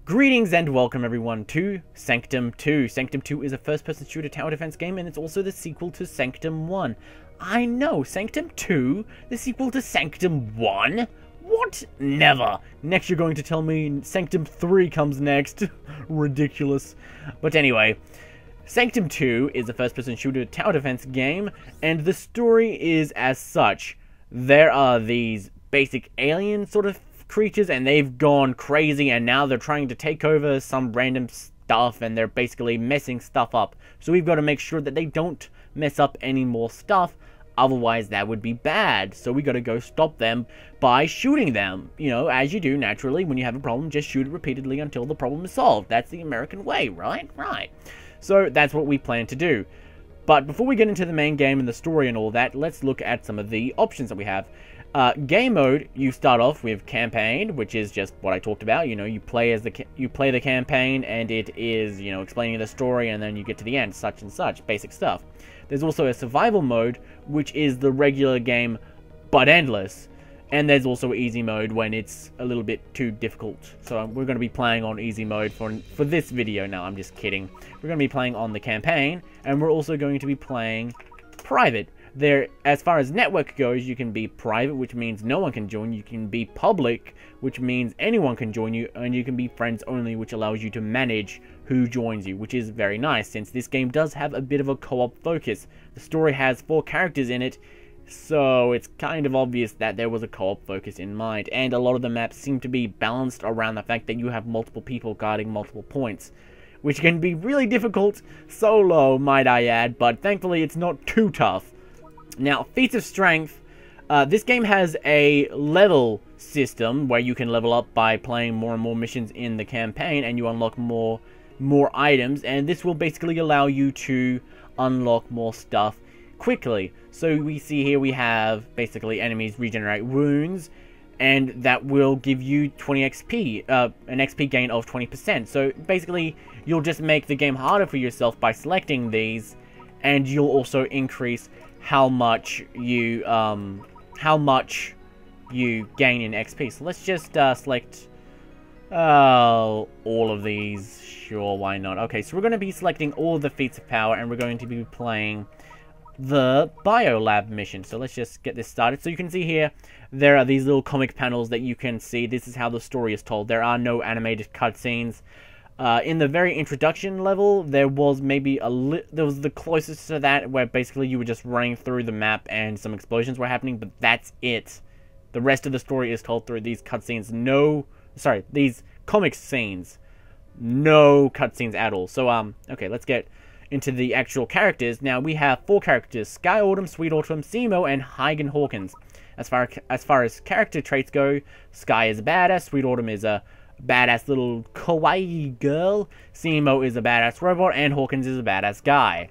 Greetings and welcome everyone to Sanctum 2. Sanctum 2 is a first-person shooter tower defense game, and it's also the sequel to Sanctum 1. I know, Sanctum 2? The sequel to Sanctum 1? What? Never. Next you're going to tell me Sanctum 3 comes next. Ridiculous. But anyway, Sanctum 2 is a first-person shooter tower defense game, and the story is as such. There are these basic alien sort of creatures, and they've gone crazy, and now they're trying to take over some random stuff, and they're basically messing stuff up. So we've got to make sure that they don't mess up any more stuff, otherwise that would be bad. So we got to go stop them by shooting them. You know, as you do naturally when you have a problem, just shoot it repeatedly until the problem is solved. That's the American way, right? Right. So that's what we plan to do. But before we get into the main game and the story and all that, let's look at some of the options that we have. Game mode, you start off with campaign, which is just what I talked about. You know, you play the campaign, and it is, you know, explaining the story, and then you get to the end, such and such, basic stuff. There's also a survival mode, which is the regular game, but endless. And there's also easy mode when it's a little bit too difficult. So we're going to be playing on easy mode for this video. No, I'm just kidding. We're going to be playing on the campaign, and we're also going to be playing private. There, as far as network goes, you can be private, which means no one can join. You can be public, which means anyone can join you, and you can be friends only, which allows you to manage who joins you, which is very nice, since this game does have a bit of a co-op focus. The story has 4 characters in it, so it's kind of obvious that there was a co-op focus in mind, and a lot of the maps seem to be balanced around the fact that you have multiple people guarding multiple points, which can be really difficult solo, might I add, but thankfully it's not too tough. Now, feats of strength, this game has a level system where you can level up by playing more and more missions in the campaign, and you unlock more items, and this will basically allow you to unlock more stuff quickly. So we see here we have basically enemies regenerate wounds, and that will give you 20 XP, an XP gain of 20%. So basically, you'll just make the game harder for yourself by selecting these, and you'll also increase how much you gain in XP. So let's just select all of these. Sure, why not? Okay, so we're going to be selecting all the feats of power, and we're going to be playing the Biolab mission. So let's just get this started. So you can see here, there are these little comic panels that you can see. This is how the story is told. There are no animated cutscenes. In the very introduction level, there was maybe there was the closest to that, where basically you were just running through the map and some explosions were happening, but that's it. The rest of the story is told through these cutscenes. These comic scenes. No cutscenes at all. So, okay, let's get into the actual characters. Now, we have 4 characters: Sky Autumn, Sweet Autumn, Simo, and Hygen Hawkins. As far as character traits go, Sky is a badass, Sweet Autumn is a badass little kawaii girl, Simo is a badass robot, and Hawkins is a badass guy.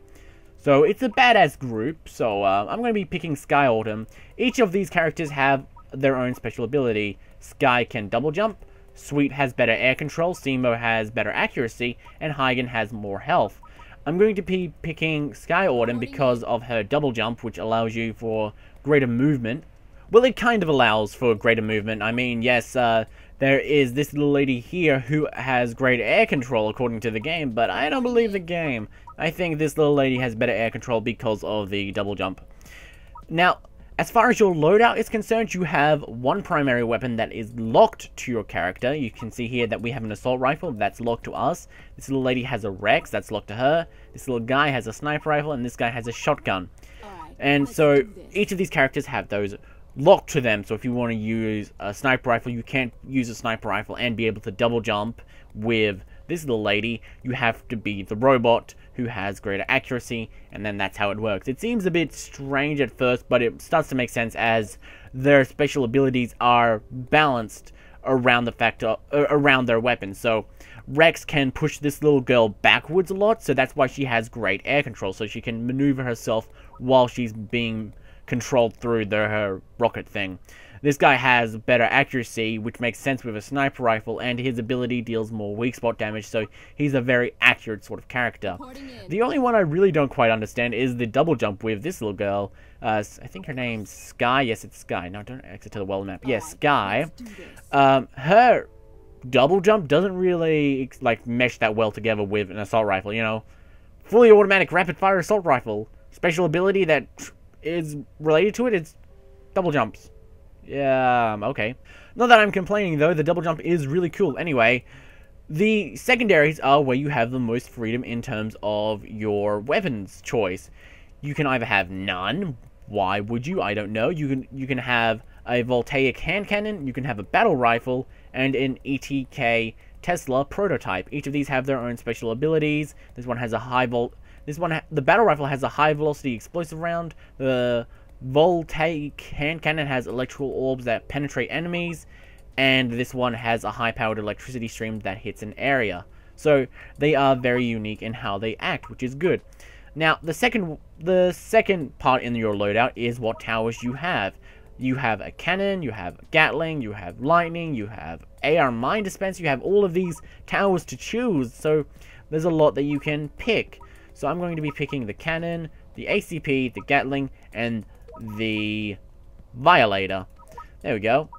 So it's a badass group, so I'm going to be picking Sky Autumn. Each of these characters have their own special ability. Sky can double jump, Sweet has better air control, Simo has better accuracy, and Hygen has more health. I'm going to be picking Sky Autumn because of her double jump, which allows you for greater movement. Well, it kind of allows for greater movement. I mean, yes, there is this little lady here who has great air control according to the game, but I don't believe the game. I think this little lady has better air control because of the double jump. Now, as far as your loadout is concerned, you have one primary weapon that is locked to your character. You can see here that we have an assault rifle that's locked to us. This little lady has a Rex that's locked to her. This little guy has a sniper rifle, and this guy has a shotgun. And so each of these characters have those locked to them. So if you want to use a sniper rifle, you can't use a sniper rifle and be able to double jump with this little lady. You have to be the robot who has greater accuracy, and then that's how it works. It seems a bit strange at first, but it starts to make sense as their special abilities are balanced around the fact around their weapons. So Rex can push this little girl backwards a lot, so that's why she has great air control, so she can maneuver herself while she's being controlled through her rocket thing. This guy has better accuracy, which makes sense with a sniper rifle, and his ability deals more weak spot damage, so he's a very accurate sort of character. The only one I really don't quite understand is the double jump with this little girl. I think her name's Sky. Yes, it's Sky. No, don't exit to the world map. Yes, Sky. Her double jump doesn't really, like, mesh that well together with an assault rifle, you know? Fully automatic rapid-fire assault rifle. Special ability that is related to it is double jumps. Yeah, okay. Not that I'm complaining, though. The double jump is really cool. Anyway, the secondaries are where you have the most freedom in terms of your weapons choice. You can either have none. Why would you? I don't know. You can have a voltaic hand cannon, you can have a battle rifle, and an ETK Tesla prototype. Each of these have their own special abilities. This one has a the battle rifle has a high velocity explosive round. The voltaic hand cannon has electrical orbs that penetrate enemies, and this one has a high-powered electricity stream that hits an area. So they are very unique in how they act, which is good. Now, the second part in your loadout is what towers you have. You have a cannon, you have Gatling, you have lightning, you have AR mine dispenser, you have all of these towers to choose, so there's a lot that you can pick. So I'm going to be picking the cannon, the ACP, the Gatling, and the Violator. There we go.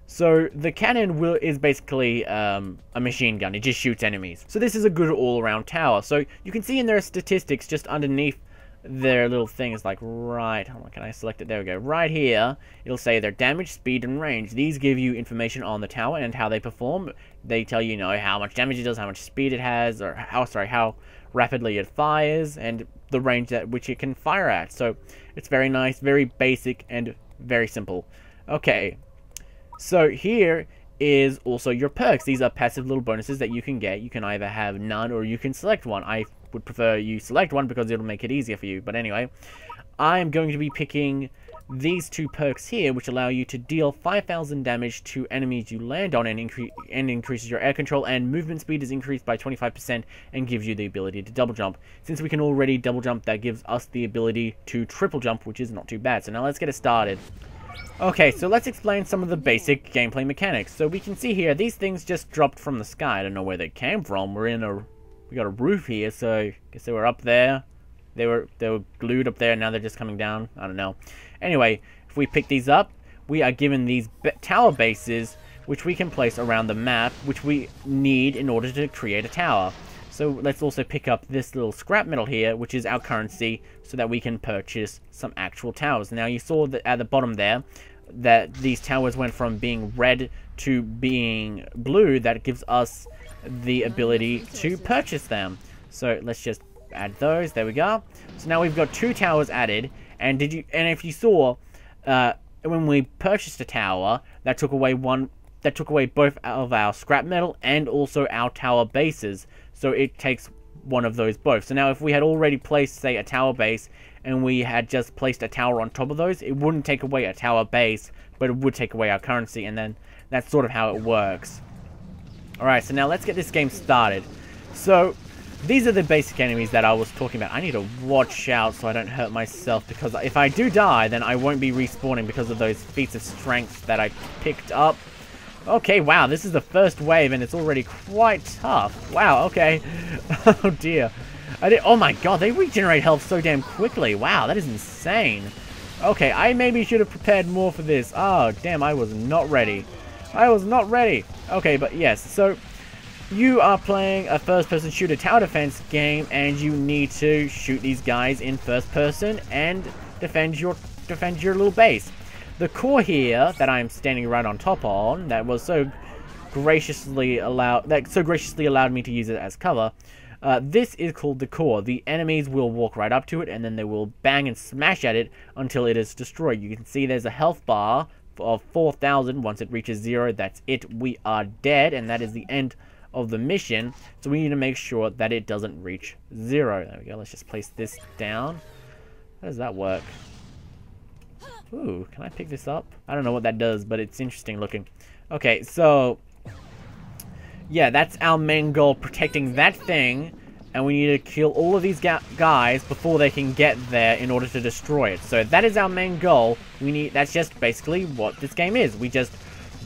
So the cannon is basically a machine gun. It just shoots enemies. So this is a good all-around tower. So you can see in their statistics just underneath their little thing is like right, hold on, can I select it? There we go. Right here, it'll say their damage, speed, and range. These give you information on the tower and how they perform. They tell you, how much damage it does, how much speed it has, or how rapidly it fires, and the range at which it can fire at. So it's very nice, very basic, and very simple. Okay, so here is also your perks. These are passive little bonuses that you can get. You can either have none or you can select one. I would prefer you select one because it'll make it easier for you. But anyway, I'm going to be picking these two perks here, which allow you to deal 5,000 damage to enemies you land on, and increases your air control, and movement speed is increased by 25% and gives you the ability to double jump. Since we can already double jump, that gives us the ability to triple jump, which is not too bad. So now let's get it started. Okay, so let's explain some of the basic gameplay mechanics. So we can see here, these things just dropped from the sky. I don't know where they came from. We got a roof here, so I guess they were up there. They were glued up there, and now they're just coming down. I don't know. Anyway, if we pick these up, we are given these tower bases, which we can place around the map, which we need in order to create a tower. So let's also pick up this little scrap metal here, which is our currency, so that we can purchase some actual towers. Now you saw that at the bottom there, that these towers went from being red to being blue. That gives us the ability to purchase them. So let's just add those. There we go. So now we've got 2 towers added. And if you saw, when we purchased a tower, that took away both of our scrap metal and also our tower bases. So it takes one of those both. So now if we had already placed, say, a tower base, and we had just placed a tower on top of those, it wouldn't take away a tower base, but it would take away our currency, and then that's sort of how it works. Alright, so now let's get this game started. So these are the basic enemies that I was talking about. I need to watch out so I don't hurt myself, because if I do die, then I won't be respawning because of those feats of strength that I picked up. Okay, wow, this is the first wave, and it's already quite tough. Wow, okay. Oh, dear. Oh, my God, they regenerate health so damn quickly. Wow, that is insane. Okay, I maybe should have prepared more for this. Oh, damn, I was not ready. I was not ready. Okay, but yes, so you are playing a first-person shooter tower defense game, and you need to shoot these guys in first person and defend your little base. The core here that I'm standing right on top on, that so graciously allowed me to use it as cover. This is called the core. The enemies will walk right up to it, and then they will bang and smash at it until it is destroyed. You can see there's a health bar of 4,000. Once it reaches 0, that's it. We are dead, and that is the end of the mission. So we need to make sure that it doesn't reach 0. There we go. Let's just place this down. How does that work? Ooh, can I pick this up? I don't know what that does, but it's interesting looking. Okay, so yeah, that's our main goal, protecting that thing, and we need to kill all of these guys before they can get there in order to destroy it. So that is our main goal. That's just basically what this game is. We just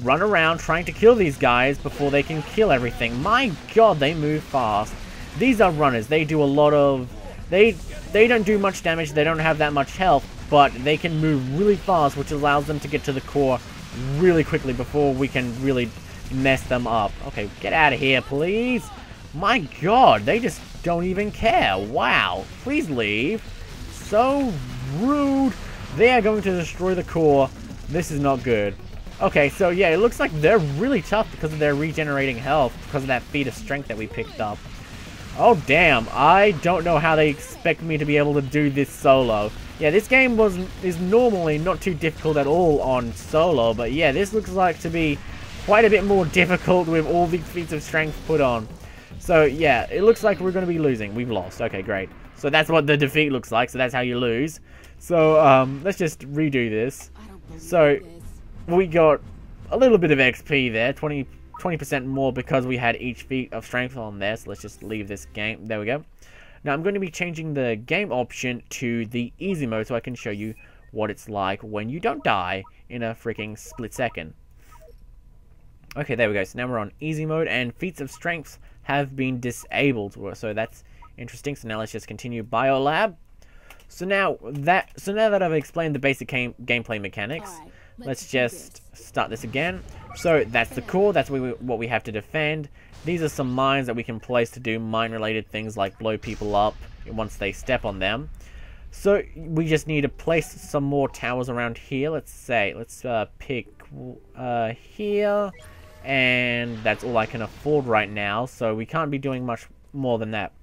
run around trying to kill these guys before they can kill everything. My God, they move fast. These are runners. They do a lot of... They don't do much damage. They don't have that much health, but they can move really fast, which allows them to get to the core really quickly before we can really mess them up. Okay, get out of here, please. My god, they just don't even care. Wow, please leave. So rude. They are going to destroy the core. This is not good. Okay, so yeah, it looks like they're really tough because of their regenerating health, because of that feat of strength that we picked up. Oh damn, I don't know how they expect me to be able to do this solo. Yeah, this game is normally not too difficult at all on solo, but yeah, this looks like to be quite a bit more difficult with all these feats of strength put on. So yeah, it looks like we're going to be losing. We've lost. Okay, great. So that's what the defeat looks like, so that's how you lose. So let's just redo this. So we got a little bit of XP there, 20% more because we had each feat of strength on there. So let's just leave this game. There we go. Now I'm going to be changing the game option to the easy mode so I can show you what it's like when you don't die in a freaking split second. Okay, there we go. So now we're on easy mode and feats of strength have been disabled. So that's interesting. So now let's just continue Biolab. So now that I've explained the basic gameplay mechanics, let's just start this again. So that's the core, that's what we have to defend. These are some mines that we can place to do mine-related things like blow people up once they step on them. So we just need to place some more towers around here. Let's pick here, and that's all I can afford right now. So we can't be doing much more than that.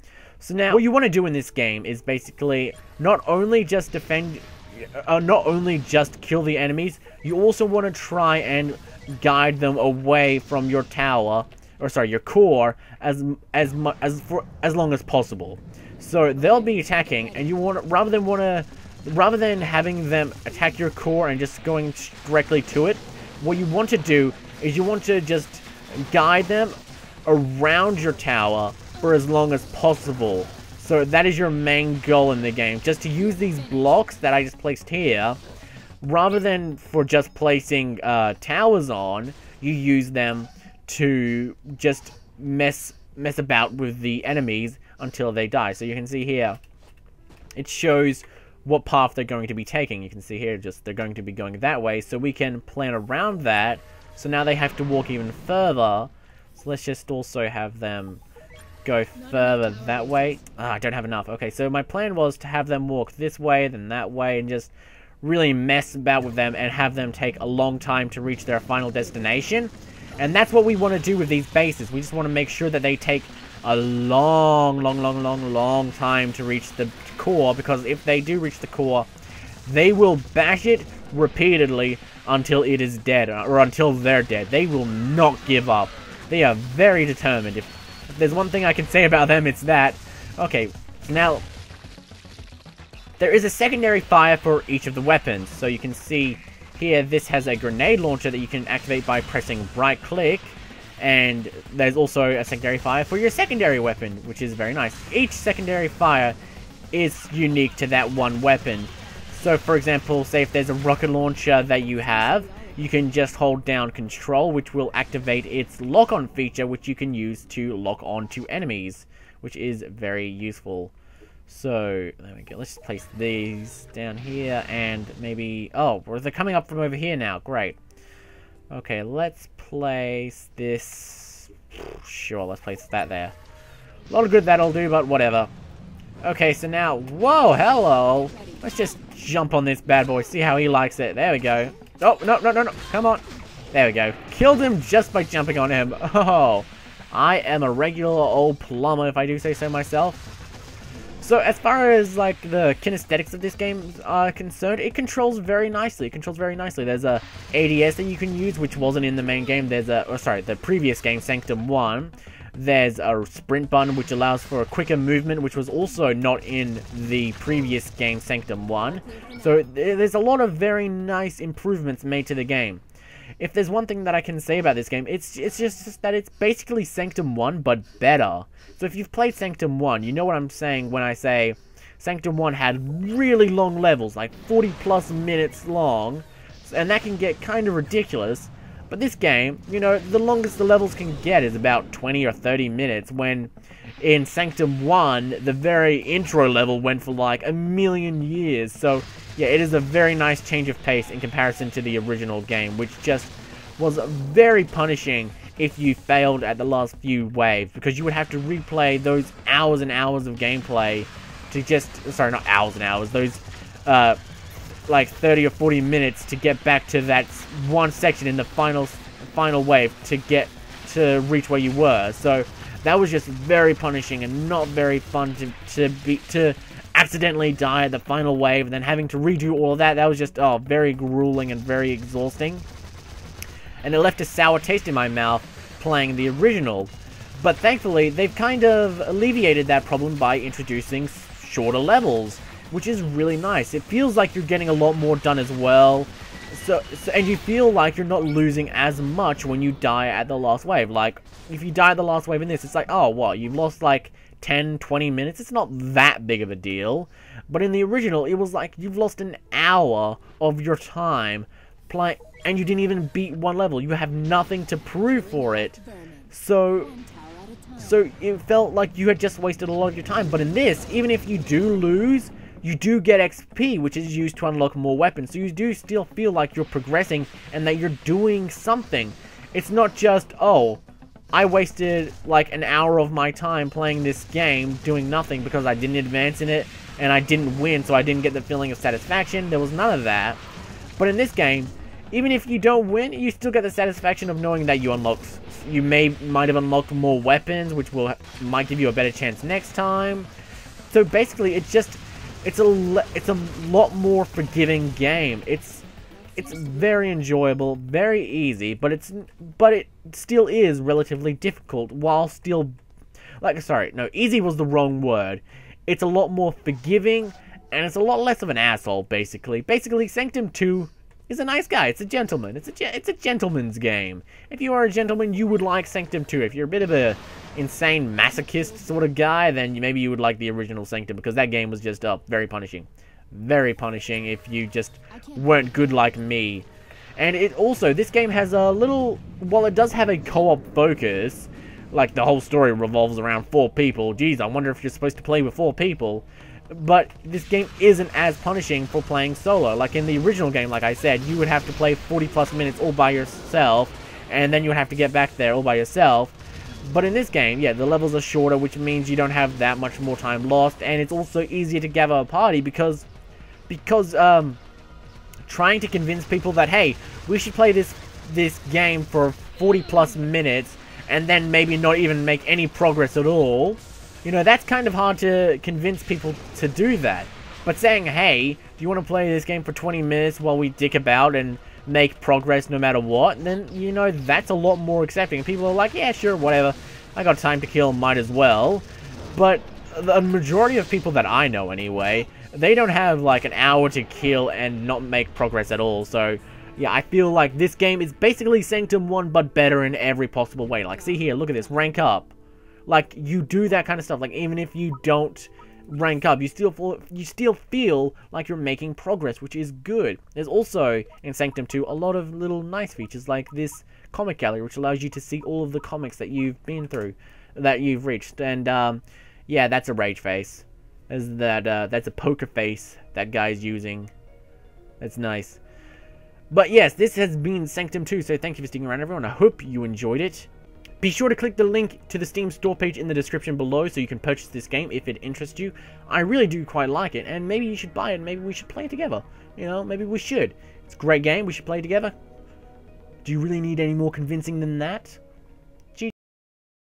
So now what you want to do in this game is basically not only just defend, not only just kill the enemies, you also want to try and guide them away from your tower, or sorry, your core, as long as possible. So they'll be attacking, and you want rather than having them attack your core and just going directly to it, what you want to do is you want to just guide them around your tower for as long as possible. So that is your main goal in the game, just to use these blocks that I just placed here. Rather than for just placing towers on, you use them to just mess about with the enemies until they die. So you can see here, it shows what path they're going to be taking. You can see here, just they're going to be going that way, so we can plan around that. So now they have to walk even further. So let's just also have them go further that way. I don't have enough. Okay, so my plan was to have them walk this way, then that way, and just really mess about with them and have them take a long time to reach their final destination. And that's what we want to do with these bases. We just want to make sure that they take a long time to reach the core, because if they do reach the core, they will bash it repeatedly until it is dead, or until they're dead. They will not give up. They are very determined. If there's one thing I can say about them, it's that. Okay, so now there is a secondary fire for each of the weapons. So you can see here, this has a grenade launcher that you can activate by pressing right click. And there's also a secondary fire for your secondary weapon, which is very nice. Each secondary fire is unique to that one weapon. So for example, say if there's a rocket launcher that you have, you can just hold down control, which will activate its lock-on feature, which you can use to lock on to enemies, which is very useful. So, there we go. Let's place these down here, and maybe... Oh, well, they're coming up from over here now. Great. Okay, let's place this... Sure, let's place that there. A lot of good that'll do, but whatever. Okay, so now... Whoa, hello! Let's just jump on this bad boy, see how he likes it. There we go. Oh, no, come on. There we go. Killed him just by jumping on him. Oh, I am a regular old plumber, if I do say so myself. So as far as like the kinesthetics of this game are concerned, it controls very nicely. There's a ADS that you can use, which wasn't in the main game. There's a, the previous game, Sanctum 1. There's a sprint button, which allows for a quicker movement, which was also not in the previous game, Sanctum 1. So there's a lot of very nice improvements made to the game. If there's one thing that I can say about this game, it's just that it's basically Sanctum 1, but better. So if you've played Sanctum 1, you know what I'm saying when I say Sanctum 1 had really long levels, like 40+ minutes long, and that can get kind of ridiculous. But this game, you know, the longest the levels can get is about 20 or 30 minutes, when in Sanctum 1, the very intro level went for like 1,000,000 years. So, yeah, it is a very nice change of pace in comparison to the original game, which just was very punishing if you failed at the last few waves, because you would have to replay those hours and hours of gameplay to just, sorry, not hours and hours, those like 30 or 40 minutes to get back to that one section in the final wave to reach where you were. So that was just very punishing and not very fun to accidentally die at the final wave and then having to redo all of that. That was just, oh, very grueling and very exhausting. And it left a sour taste in my mouth playing the original. But thankfully, they've kind of alleviated that problem by introducing shorter levels, which is really nice. It feels like you're getting a lot more done as well. And you feel like you're not losing as much when you die at the last wave. Like, if you die at the last wave in this, it's like, oh, what, you've lost like 10, 20 minutes? It's not that big of a deal. But in the original, it was like you've lost an hour of your time playing, and you didn't even beat one level. You have nothing to prove for it. So it felt like you had just wasted a lot of your time. But in this, even if you do lose, you do get XP, which is used to unlock more weapons. So you do still feel like you're progressing and that you're doing something. It's not just, oh, I wasted like an hour of my time playing this game doing nothing because I didn't advance in it and I didn't win, so I didn't get the feeling of satisfaction. There was none of that. But in this game, even if you don't win, you still get the satisfaction of knowing that you might have unlocked more weapons, which might give you a better chance next time. So basically, it's a lot more forgiving game. It's very enjoyable, very easy, but it still is relatively difficult while still, easy was the wrong word. It's a lot more forgiving and it's a lot less of an asshole. Basically, Sanctum 2 is a nice guy. It's a gentleman. It's a gentleman's game. If you are a gentleman, you would like Sanctum 2. If you're a bit of a insane masochist sort of guy, then maybe you would like the original Sanctum, because that game was just very punishing. Very punishing if you just weren't good like me. And this game has a little, while it does have a co-op focus, like the whole story revolves around 4 people. Geez, I wonder if you're supposed to play with 4 people. But this game isn't as punishing for playing solo. Like in the original game, like I said, you would have to play 40 plus minutes all by yourself, and then you would have to get back there all by yourself. But in this game, yeah, the levels are shorter, which means you don't have that much more time lost, and it's also easier to gather a party because trying to convince people that, hey, we should play this game for 40 plus minutes and then maybe not even make any progress at all, that's kind of hard to convince people to do that. But saying, hey, do you want to play this game for 20 minutes while we dick about and make progress no matter what, then, that's a lot more accepting. People are like, yeah, sure, whatever. I got time to kill, might as well. But the majority of people that I know, anyway, they don't have, like, an hour to kill and not make progress at all. So, yeah, I feel like this game is basically Sanctum 1, but better in every possible way. Like, see here, look at this, rank up. Like, you do that kind of stuff. Like, even if you don't rank up, you still feel like you're making progress, which is good. There's also, in Sanctum 2, a lot of little nice features, like this comic gallery, which allows you to see all of the comics that you've been through, that you've reached. And, yeah, that's a rage face. That's a poker face that guy's using. That's nice. But yes, this has been Sanctum 2, so thank you for sticking around, everyone. I hope you enjoyed it. Be sure to click the link to the Steam store page in the description below so you can purchase this game if it interests you. I really do quite like it, and maybe you should buy it, maybe we should play it together. Maybe we should. It's a great game, we should play it together. Do you really need any more convincing than that?